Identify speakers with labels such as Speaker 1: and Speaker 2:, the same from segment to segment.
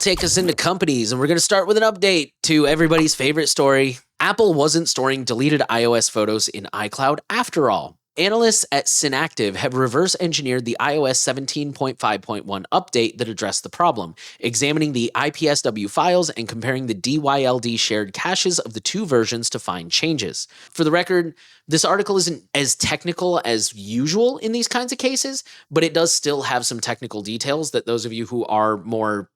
Speaker 1: take us into companies, and we're going to start with an update to everybody's favorite story. Apple wasn't storing deleted iOS photos in iCloud after all. Analysts at Synactive have reverse engineered the iOS 17.5.1 update that addressed the problem, examining the IPSW files and comparing the DYLD shared caches of the two versions to find changes. For the record, this article isn't as technical as usual in these kinds of cases, but it does still have some technical details that those of you who are more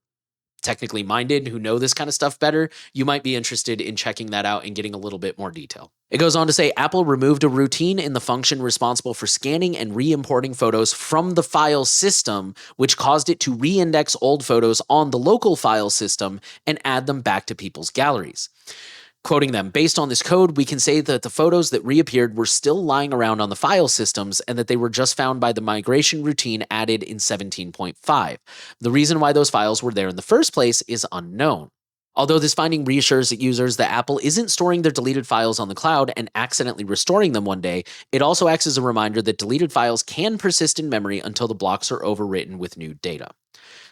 Speaker 1: technically minded, who know this kind of stuff better, you might be interested in checking that out and getting a little bit more detail. It goes on to say Apple removed a routine in the function responsible for scanning and re-importing photos from the file system, which caused it to re-index old photos on the local file system and add them back to people's galleries. Quoting them, based on this code, we can say that the photos that reappeared were still lying around on the file systems and that they were just found by the migration routine added in 17.5. The reason why those files were there in the first place is unknown. Although this finding reassures users that Apple isn't storing their deleted files on the cloud and accidentally restoring them one day, it also acts as a reminder that deleted files can persist in memory until the blocks are overwritten with new data.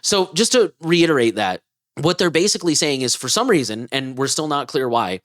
Speaker 1: So just to reiterate that, what they're basically saying is for some reason, and we're still not clear why,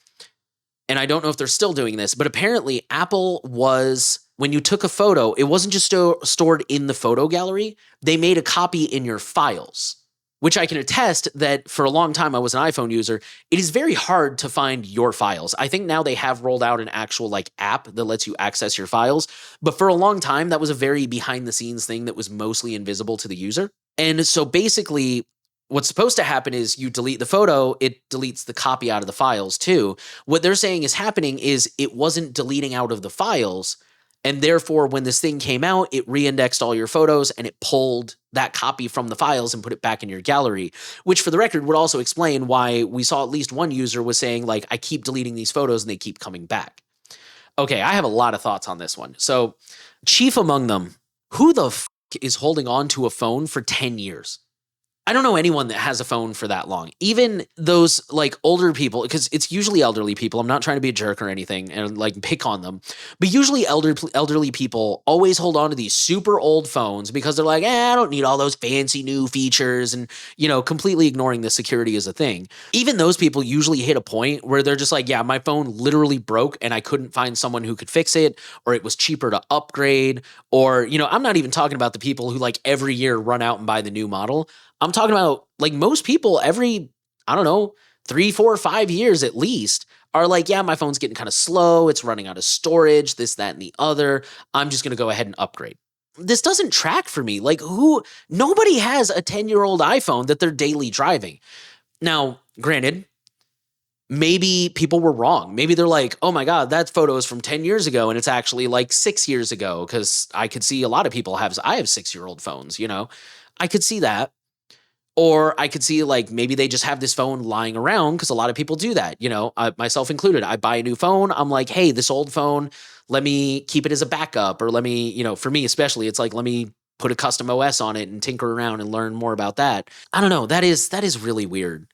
Speaker 1: and I don't know if they're still doing this, but apparently Apple was, when you took a photo, it wasn't just stored in the photo gallery. They made a copy in your files, which I can attest that for a long time I was an iPhone user. It is very hard to find your files. I think now they have rolled out an actual app that lets you access your files. But for a long time, that was a very behind the scenes thing that was mostly invisible to the user. And so basically, what's supposed to happen is you delete the photo, it deletes the copy out of the files too. What they're saying is happening is it wasn't deleting out of the files, and therefore when this thing came out, it re-indexed all your photos and it pulled that copy from the files and put it back in your gallery, which for the record would also explain why we saw at least one user was saying I keep deleting these photos and they keep coming back. Okay, I have a lot of thoughts on this one. So chief among them, who the f*** is holding on to a phone for 10 years? I don't know anyone that has a phone for that long. Even those older people, because it's usually elderly people. I'm not trying to be a jerk or anything and pick on them, but usually elderly people always hold on to these super old phones because they're like, I don't need all those fancy new features, and completely ignoring the security as a thing. Even those people usually hit a point where they're just like, yeah, my phone literally broke and I couldn't find someone who could fix it, or it was cheaper to upgrade, or I'm not even talking about the people who every year run out and buy the new model. I'm talking about most people every, 3, 4, 5 years at least are yeah, my phone's getting kind of slow. It's running out of storage, this, that, and the other. I'm just going to go ahead and upgrade. This doesn't track for me. Nobody has a 10-year-old iPhone that they're daily driving. Now, granted, maybe people were wrong. Maybe they're like, oh my God, that photo is from 10 years ago and it's actually 6 years ago, because I could see a lot of people I have 6-year-old phones, I could see that. Or I could see maybe they just have this phone lying around, because a lot of people do that, myself included. I buy a new phone. I'm like, hey, this old phone, let me keep it as a backup, or let me, for me especially, it's let me put a custom OS on it and tinker around and learn more about that. I don't know. That is really weird.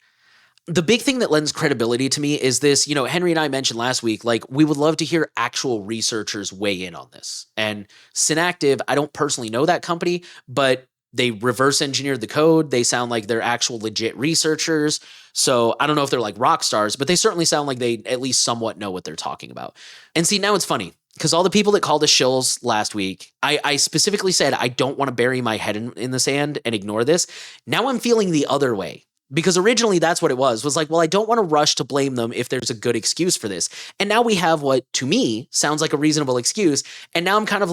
Speaker 1: The big thing that lends credibility to me is this, Henry and I mentioned last week, we would love to hear actual researchers weigh in on this. And Synactive, I don't personally know that company, but they reverse engineered the code. They sound like they're actual legit researchers. So I don't know if they're rock stars, but they certainly sound like they at least somewhat know what they're talking about. And see, now it's funny, because all the people that called us shills last week, I specifically said I don't want to bury my head in the sand and ignore this. Now I'm feeling the other way. Because originally that's what it was well, I don't want to rush to blame them if there's a good excuse for this. And now we have what, to me, sounds like a reasonable excuse. And now I'm kind of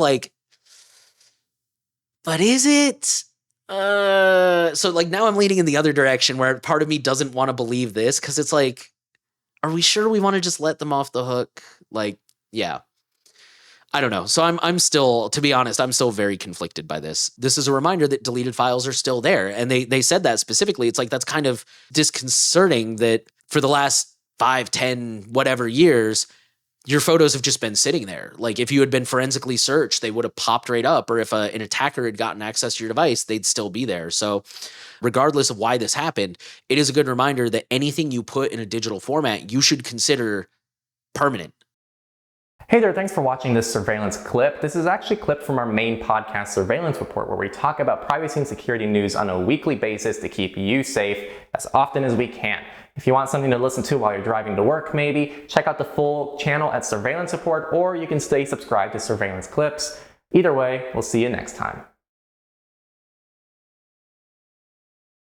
Speaker 1: but is it? So now I'm leaning in the other direction, where part of me doesn't want to believe this, because it's are we sure we want to just let them off the hook? Yeah. I don't know. So I'm still, to be honest, I'm still very conflicted by this. This is a reminder that deleted files are still there. And they said that specifically. It's that's kind of disconcerting that for the last 5, 10, whatever years, your photos have just been sitting there. If you had been forensically searched, they would have popped right up. Or if an attacker had gotten access to your device, they'd still be there. So regardless of why this happened, it is a good reminder that anything you put in a digital format, you should consider permanent.
Speaker 2: Hey there, thanks for watching this surveillance clip. This is actually clipped from our main podcast surveillance report where we talk about privacy and security news on a weekly basis to keep you safe as often as we can. If you want something to listen to while you're driving to work maybe, check out the full channel at Surveillance Report, or you can stay subscribed to Surveillance Clips. Either way, we'll see you next time.